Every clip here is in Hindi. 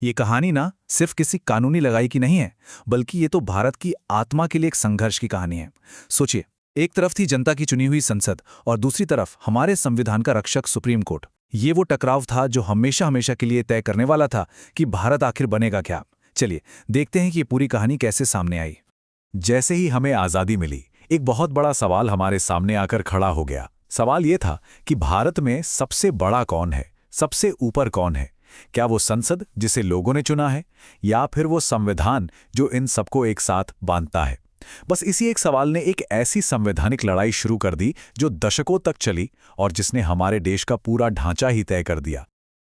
ये कहानी ना सिर्फ किसी कानूनी लड़ाई की नहीं है, बल्कि ये तो भारत की आत्मा के लिए एक संघर्ष की कहानी है। सोचिए, एक तरफ थी जनता की चुनी हुई संसद और दूसरी तरफ हमारे संविधान का रक्षक सुप्रीम कोर्ट। ये वो टकराव था जो हमेशा हमेशा के लिए तय करने वाला था कि भारत आखिर बनेगा क्या। चलिए देखते हैं कि ये पूरी कहानी कैसे सामने आई। जैसे ही हमें आज़ादी मिली, एक बहुत बड़ा सवाल हमारे सामने आकर खड़ा हो गया। सवाल ये था कि भारत में सबसे बड़ा कौन है, सबसे ऊपर कौन है? क्या वो संसद जिसे लोगों ने चुना है, या फिर वो संविधान जो इन सबको एक साथ बांधता है? बस इसी एक सवाल ने एक ऐसी संवैधानिक लड़ाई शुरू कर दी जो दशकों तक चली और जिसने हमारे देश का पूरा ढांचा ही तय कर दिया।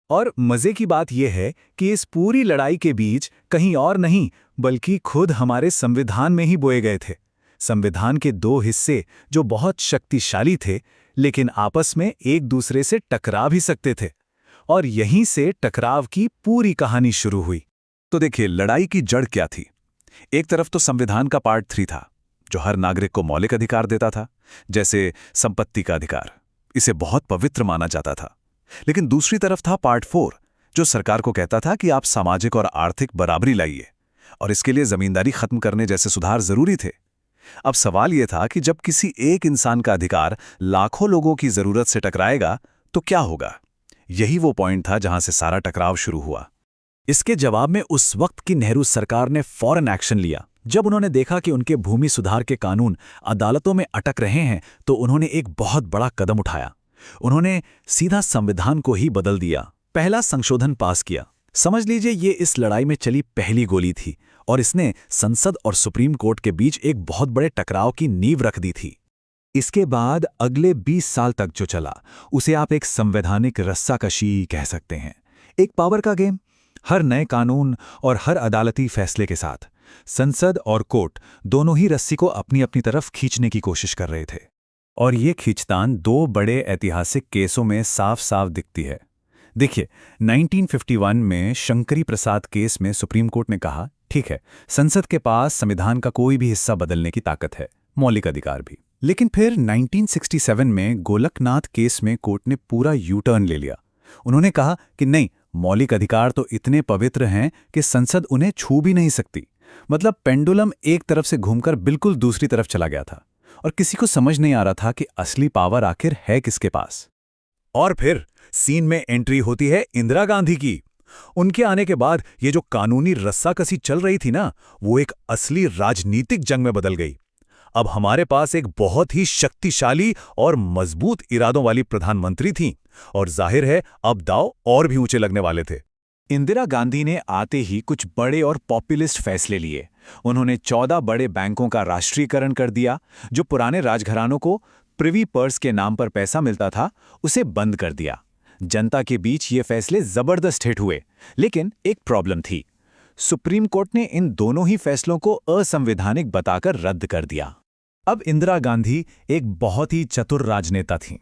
और मजे की बात यह है कि इस पूरी लड़ाई के बीज कहीं और नहीं बल्कि खुद हमारे संविधान में ही बोए गए थे। संविधान के दो हिस्से जो बहुत शक्तिशाली थे, लेकिन आपस में एक दूसरे से टकरा भी सकते थे। और यहीं से टकराव की पूरी कहानी शुरू हुई। तो देखिए, लड़ाई की जड़ क्या थी? एक तरफ तो संविधान का पार्ट 3 था, जो हर नागरिक को मौलिक अधिकार देता था, जैसे संपत्ति का अधिकार। इसे बहुत पवित्र माना जाता था। लेकिन दूसरी तरफ था पार्ट 4, जो सरकार को कहता था कि आप सामाजिक और आर्थिक बराबरी लाइए, और इसके लिए जमींदारी खत्म करने जैसे सुधार जरूरी थे। अब सवाल यह था कि जब किसी एक इंसान का अधिकार लाखों लोगों की जरूरत से टकराएगा तो क्या होगा? यही वो पॉइंट था जहां से सारा टकराव शुरू हुआ। इसके जवाब में उस वक्त की नेहरू सरकार ने फौरन एक्शन लिया। जब उन्होंने देखा कि उनके भूमि सुधार के कानून अदालतों में अटक रहे हैं, तो उन्होंने एक बहुत बड़ा कदम उठाया। उन्होंने सीधा संविधान को ही बदल दिया, पहला संशोधन पास किया। समझ लीजिए, ये इस लड़ाई में चली पहली गोली थी और इसने संसद और सुप्रीम कोर्ट के बीच एक बहुत बड़े टकराव की नींव रख दी थी। इसके बाद अगले 20 साल तक जो चला, उसे आप एक संवैधानिक रस्साकशी कह सकते हैं। एक पावर का गेम। हर नए कानून और हर अदालती फैसले के साथ संसद और कोर्ट दोनों ही रस्सी को अपनी अपनी तरफ खींचने की कोशिश कर रहे थे। और ये खींचतान दो बड़े ऐतिहासिक केसों में साफ साफ दिखती है। देखिए, 1951 में शंकरी प्रसाद केस में सुप्रीम कोर्ट ने कहा, ठीक है, संसद के पास संविधान का कोई भी हिस्सा बदलने की ताकत है, मौलिक अधिकार भी। लेकिन फिर 1967 में गोलकनाथ केस में कोर्ट ने पूरा यू टर्न ले लिया। उन्होंने कहा कि नहीं, मौलिक अधिकार तो इतने पवित्र हैं कि संसद उन्हें छू भी नहीं सकती। मतलब पेंडुलम एक तरफ से घूमकर बिल्कुल दूसरी तरफ चला गया था और किसी को समझ नहीं आ रहा था कि असली पावर आखिर है किसके पास। और फिर सीन में एंट्री होती है इंदिरा गांधी की। उनके आने के बाद ये जो कानूनी रस्साकसी चल रही थी ना, वो एक असली राजनीतिक जंग में बदल गई। अब हमारे पास एक बहुत ही शक्तिशाली और मजबूत इरादों वाली प्रधानमंत्री थी और जाहिर है अब दांव और भी ऊंचे लगने वाले थे। इंदिरा गांधी ने आते ही कुछ बड़े और पॉपुलिस्ट फैसले लिए। उन्होंने 14 बड़े बैंकों का राष्ट्रीयकरण कर दिया। जो पुराने राजघरानों को प्रिवी पर्स के नाम पर पैसा मिलता था, उसे बंद कर दिया। जनता के बीच ये फैसले जबरदस्त हिट हुए, लेकिन एक प्रॉब्लम थी। सुप्रीम कोर्ट ने इन दोनों ही फैसलों को असंवैधानिक बताकर रद्द कर दिया। अब इंदिरा गांधी एक बहुत ही चतुर राजनेता थीं।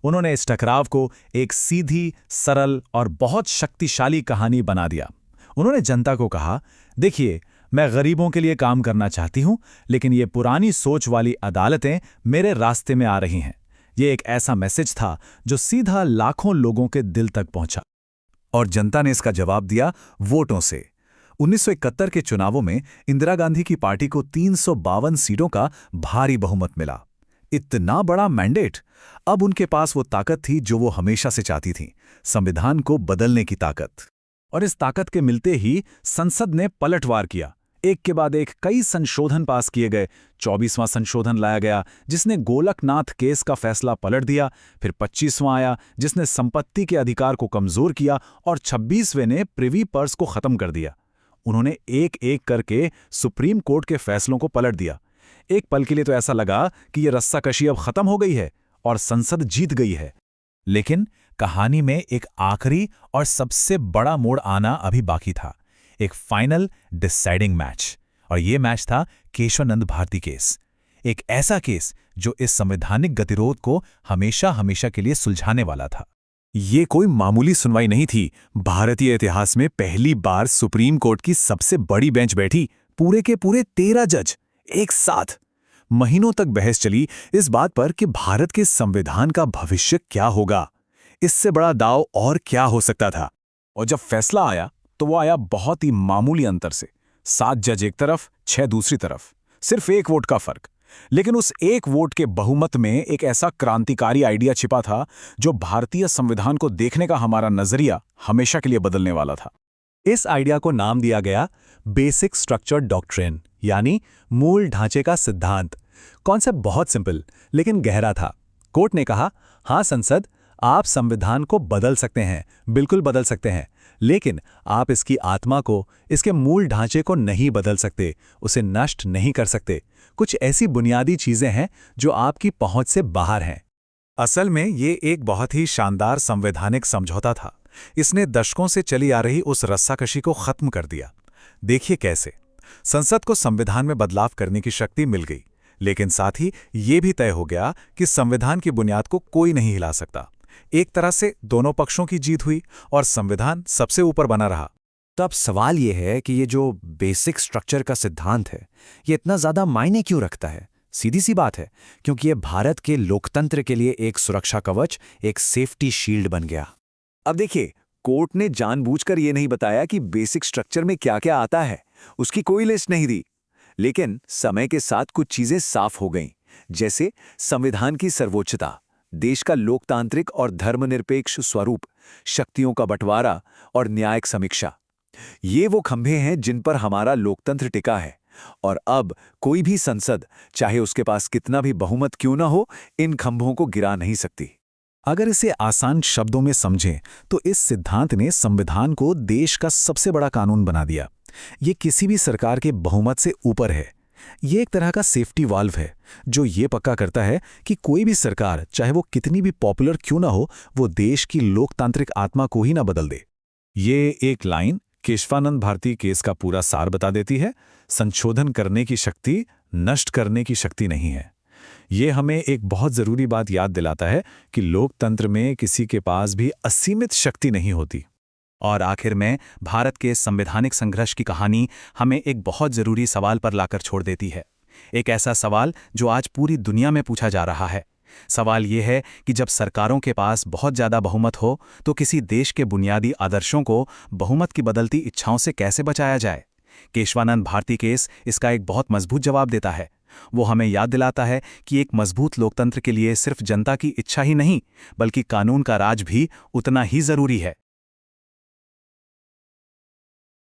उन्होंने इस टकराव को एक सीधी, सरल और बहुत शक्तिशाली कहानी बना दिया। उन्होंने जनता को कहा, देखिए, मैं गरीबों के लिए काम करना चाहती हूं, लेकिन ये पुरानी सोच वाली अदालतें मेरे रास्ते में आ रही हैं। ये एक ऐसा मैसेज था जो सीधा लाखों लोगों के दिल तक पहुंचा। और जनता ने इसका जवाब दिया वोटों से। 1971 के चुनावों में इंदिरा गांधी की पार्टी को 352 सीटों का भारी बहुमत मिला। इतना बड़ा मैंडेट। अब उनके पास वो ताकत थी जो वो हमेशा से चाहती थी, संविधान को बदलने की ताकत। और इस ताकत के मिलते ही संसद ने पलटवार किया। एक के बाद एक कई संशोधन पास किए गए। 24वां संशोधन लाया गया जिसने गोलकनाथ केस का फैसला पलट दिया। फिर 25वां आया जिसने संपत्ति के अधिकार को कमजोर किया और 26वें ने प्रिवी पर्स को खत्म कर दिया। उन्होंने एक एक करके सुप्रीम कोर्ट के फैसलों को पलट दिया। एक पल के लिए तो ऐसा लगा कि यह रस्साकशी अब खत्म हो गई है और संसद जीत गई है। लेकिन कहानी में एक आखिरी और सबसे बड़ा मोड़ आना अभी बाकी था, एक फाइनल डिसाइडिंग मैच। और यह मैच था केशवानंद भारती केस। एक ऐसा केस जो इस संवैधानिक गतिरोध को हमेशा हमेशा के लिए सुलझाने वाला था। ये कोई मामूली सुनवाई नहीं थी। भारतीय इतिहास में पहली बार सुप्रीम कोर्ट की सबसे बड़ी बेंच बैठी, पूरे के पूरे 13 जज एक साथ। महीनों तक बहस चली इस बात पर कि भारत के संविधान का भविष्य क्या होगा। इससे बड़ा दांव और क्या हो सकता था। और जब फैसला आया तो वो आया बहुत ही मामूली अंतर से। 7 जज एक तरफ, 6 दूसरी तरफ, सिर्फ 1 वोट का फर्क। लेकिन उस 1 वोट के बहुमत में एक ऐसा क्रांतिकारी आइडिया छिपा था जो भारतीय संविधान को देखने का हमारा नजरिया हमेशा के लिए बदलने वाला था। इस आइडिया को नाम दिया गया बेसिक स्ट्रक्चर डॉक्ट्रिन, यानी मूल ढांचे का सिद्धांत। कॉन्सेप्ट बहुत सिंपल लेकिन गहरा था। कोर्ट ने कहा, हाँ संसद, आप संविधान को बदल सकते हैं, बिल्कुल बदल सकते हैं, लेकिन आप इसकी आत्मा को, इसके मूल ढांचे को नहीं बदल सकते, उसे नष्ट नहीं कर सकते। कुछ ऐसी बुनियादी चीजें हैं जो आपकी पहुंच से बाहर हैं। असल में ये एक बहुत ही शानदार संवैधानिक समझौता था। इसने दशकों से चली आ रही उस रस्साकशी को खत्म कर दिया। देखिए कैसे। संसद को संविधान में बदलाव करने की शक्ति मिल गई, लेकिन साथ ही ये भी तय हो गया कि संविधान की बुनियाद को कोई नहीं हिला सकता। एक तरह से दोनों पक्षों की जीत हुई और संविधान सबसे ऊपर बना रहा। तो अब सवाल ये है कि ये जो बेसिक स्ट्रक्चर का सिद्धांत है, ये इतना ज्यादा मायने क्यों रखता है? सीधी सी बात है, क्योंकि ये भारत के लोकतंत्र के लिए एक सुरक्षा कवच, एक सेफ्टी शील्ड बन गया। अब देखिए, कोर्ट ने जानबूझकर ये नहीं बताया कि बेसिक स्ट्रक्चर में क्या क्या आता है, उसकी कोई लिस्ट नहीं दी। लेकिन समय के साथ कुछ चीजें साफ हो गईं, जैसे संविधान की सर्वोच्चता, देश का लोकतांत्रिक और धर्मनिरपेक्ष स्वरूप, शक्तियों का बंटवारा और न्यायिक समीक्षा। ये वो खंभे हैं जिन पर हमारा लोकतंत्र टिका है, और अब कोई भी संसद, चाहे उसके पास कितना भी बहुमत क्यों ना हो, इन खंभों को गिरा नहीं सकती। अगर इसे आसान शब्दों में समझें तो इस सिद्धांत ने संविधान को देश का सबसे बड़ा कानून बना दिया। ये किसी भी सरकार के बहुमत से ऊपर है। ये एक तरह का सेफ्टी वाल्व है जो ये पक्का करता है कि कोई भी सरकार, चाहे वो कितनी भी पॉपुलर क्यों ना हो, वो देश की लोकतांत्रिक आत्मा को ही ना बदल दे। ये एक लाइन केशवानंद भारती केस का पूरा सार बता देती है। संशोधन करने की शक्ति, नष्ट करने की शक्ति नहीं है। ये हमें एक बहुत जरूरी बात याद दिलाता है कि लोकतंत्र में किसी के पास भी असीमित शक्ति नहीं होती। और आखिर में भारत के संवैधानिक संघर्ष की कहानी हमें एक बहुत जरूरी सवाल पर लाकर छोड़ देती है। एक ऐसा सवाल जो आज पूरी दुनिया में पूछा जा रहा है। सवाल ये है कि जब सरकारों के पास बहुत ज़्यादा बहुमत हो तो किसी देश के बुनियादी आदर्शों को बहुमत की बदलती इच्छाओं से कैसे बचाया जाए। केशवानंद भारती केस इसका एक बहुत मजबूत जवाब देता है। वो हमें याद दिलाता है कि एक मजबूत लोकतंत्र के लिए सिर्फ जनता की इच्छा ही नहीं, बल्कि कानून का राज भी उतना ही जरूरी है।